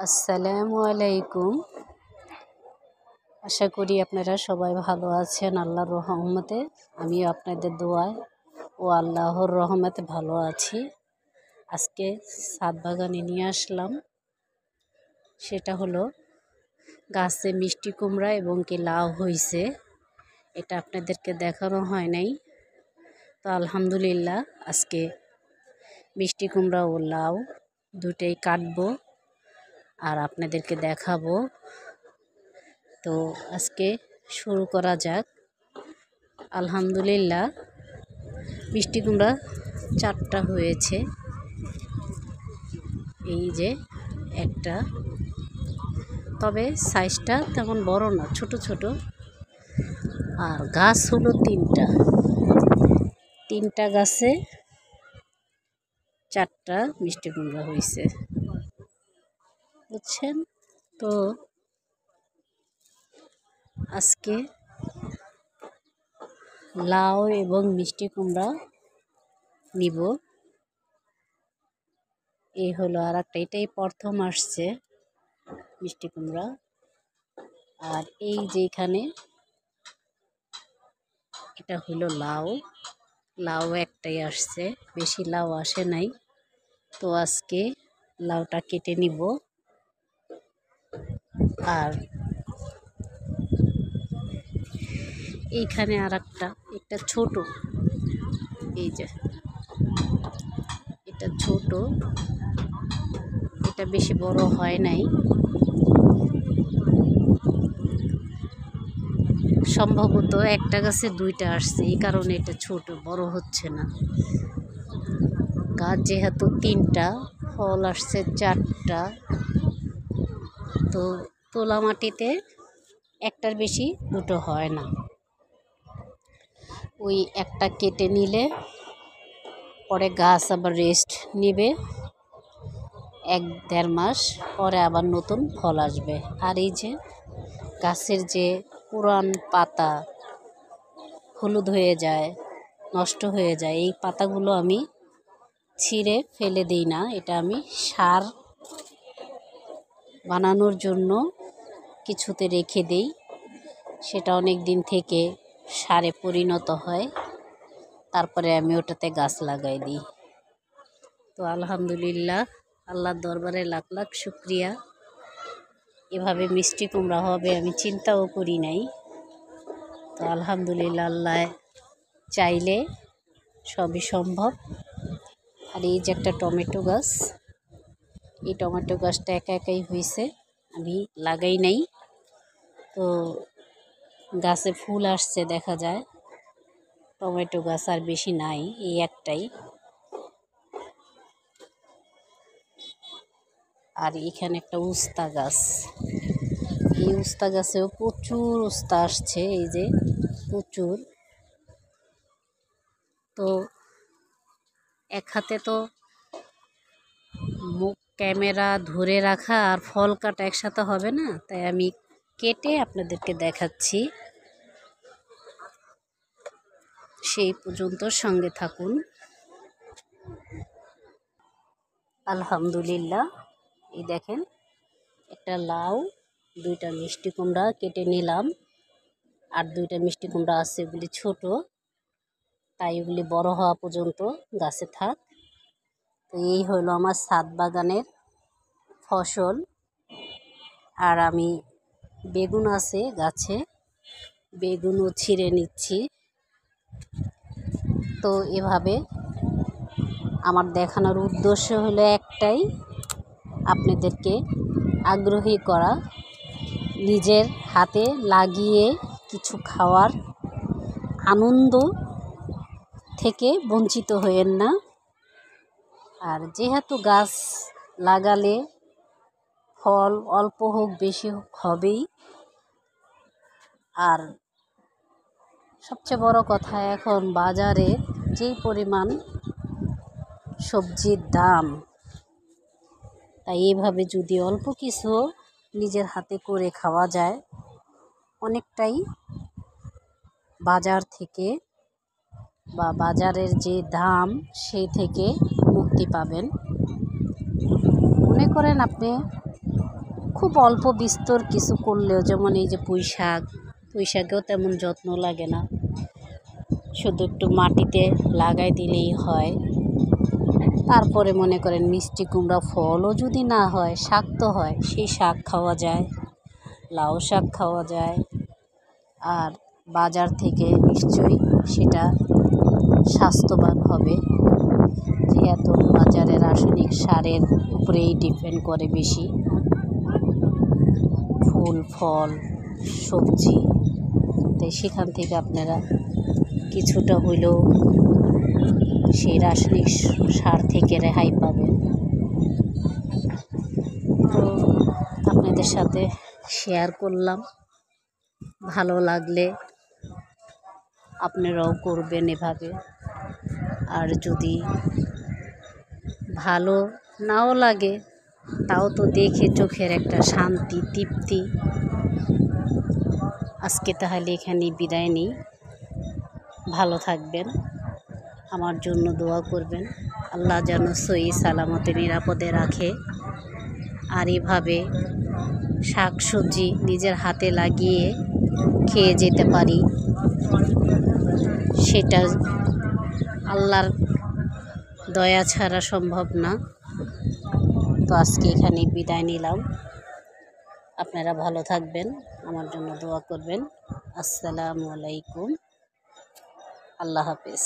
আসসালামু আলাইকুম। আশা করি আপনারা সবাই ভালো আছেন আল্লাহর রহমতে। আমিও আপনাদের দোয়ায় ও আল্লাহর রহমতে ভালো আছি। আজকে ছাদ বাগানে নিয়ে আসলাম, সেটা হলো গাছে মিষ্টি কুমড়া এবং কি লাউ হয়েছে। এটা আপনাদেরকে দেখানো হয় নাই, তো আলহামদুলিল্লাহ আজকে মিষ্টি কুমড়া ও লাউ দুটোই কাটবো আর আপনাদেরকে দেখাবো। তো আজকে শুরু করা যাক। আলহামদুলিল্লাহ মিষ্টি কুমড়া 4টা হয়েছে, এই যে একটা, তবে সাইজটা তেমন বড় না, ছোট ছোট। আর গাছ হলো 3টা গাছে 4টা মিষ্টি কুমড়া হয়েছে, বুঝছেন? তো আজকে লাউ এবং মিষ্টি কুমড়া নিব। এই হলো আর একটা, এটাই প্রথম আসছে মিষ্টি কুমড়া। আর এই যে এখানে এটা হলো লাউ একটাই আসছে, বেশি লাউ আসে নাই। তো আজকে লাউটা কেটে নিব। আর এইখানে আর একটা ছোট, এই যে এটা ছোট, এটা বেশি বড় হয় নাই, সম্ভবত একটা গাছে 2টা আসছে, এই কারণে এটা ছোট, বড় হচ্ছে না। গাছ যেহেতু 3টা, ফল আসছে 4টা, তো তোলা মাটিতে একটার বেশি 2টো হয় না। ওই একটা কেটে নিলে পরে গাছ আবার রেস্ট নেবে, 1-1.5 মাস পরে আবার নতুন ফল আসবে। আর এই যে গাছের যে পুরান পাতা হলুদ হয়ে যায়, নষ্ট হয়ে যায়, এই পাতাগুলো আমি ছিঁড়ে ফেলে দিই না, এটা আমি সার বানানোর জন্য কিছুতে রেখে দেই, সেটা অনেক দিন থেকে সারে পরিণত হয়, তারপরে আমি ওটাতে গাছ লাগাই দিই। তো আলহামদুলিল্লাহ, আল্লাহর দরবারে লাখ লাখ শুক্রিয়া। এভাবে মিষ্টি কুমড়া হবে আমি চিন্তাও করি নাই। তো আলহামদুলিল্লাহ, আল্লাহ চাইলে সবই সম্ভব। আর এই যে একটা টমেটো গাছ, এই টমেটো গাছটা একাই হয়েছে, আমি লাগাই নাই। তো গাছে ফুল আসছে দেখা যায়, টমেটো গাছ আর বেশি নাই, এই একটাই। আর এখানে একটা উস্তা গাছ, এই উস্তা গাছেও প্রচুর উস্তা আসছে, এই যে প্রচুর। তো এক হাতে তো মুখ ক্যামেরা ধরে রাখা আর ফল কাটা একসাথে হবে না, তাই আমি কেটে আপনাদেরকে দেখাচ্ছি। সেই পর্যন্ত সঙ্গে থাকুন। আলহামদুলিল্লাহ, এই দেখেন একটা লাউ, 2টা মিষ্টি কুমড়া কেটে নিলাম। আর 2টা মিষ্টি কুমড়া আছে, এগুলি ছোট, তাই এগুলি বড় হওয়া পর্যন্ত গাছে থাক। তো এই হলো আমার ছাদ বাগানের ফসল। আর আমি বেগুন আছে গাছে, বেগুনও ছিঁড়ে নিচ্ছি। তো এভাবে আমার দেখানোর উদ্দেশ্য হলো একটাই, আপনাদেরকে আগ্রহী করা, নিজের হাতে লাগিয়ে কিছু খাওয়ার আনন্দ থেকে বঞ্চিত হয়েন না। আর যেহেতু গাছ লাগালে ফল অল্প হোক বেশি হোক হবেই। আর সবচেয়ে বড় কথা, এখন বাজারে যেই পরিমাণ সবজির দাম, তাই এইভাবে যদি অল্প কিছু নিজের হাতে করে খাওয়া যায়, অনেকটাই বাজার থেকে বা বাজারের যে দাম সেই থেকে মুক্তি পাবেন। মনে করেন আপনি খুব অল্প বিস্তর কিছু করলেও, যেমন এই যে পুঁই শাকেও তেমন যত্ন লাগে না, শুধু একটু মাটিতে লাগাই দিলেই হয়। তারপরে মনে করেন মিষ্টি কুমড়া ফলও যদি না হয়, শাক তো হয়, সেই শাক খাওয়া যায়, লাউ শাক খাওয়া যায়। আর বাজার থেকে নিশ্চয়ই সেটা স্বাস্থ্যবান হবে, যেহেতু বাজারে রাসায়নিক সারের উপরেই ডিপেন্ড করে বেশি ফুল ফল সবজি। তাই সেখান থেকে আপনারা কিছুটা হইলেও সেই রাসায়নিক সার থেকে রেহাই পাবেন। তো আপনাদের সাথে শেয়ার করলাম, ভালো লাগলে আপনারাও করবেন এভাবে। আর যদি ভালো নাও লাগে, তাও তো দেখে চোখের একটা শান্তি তৃপ্তি। আজকে তাহলে এখানেই বিদায় নিই। ভালো থাকবেন, আমার জন্য দোয়া করবেন, আল্লাহ যেন সহি সালামতে নিরাপদে রাখে। আর এভাবে শাক সবজি নিজের হাতে লাগিয়ে খেয়ে যেতে পারি, সেটা আল্লাহর দয়া ছাড়া সম্ভব না। তো আজকে এখানেই বিদায় নিলাম। আপনারা ভালো থাকবেন, আমার জন্য দোয়া করবেন। আসসালামু আলাইকুম, আল্লাহ হাফেজ।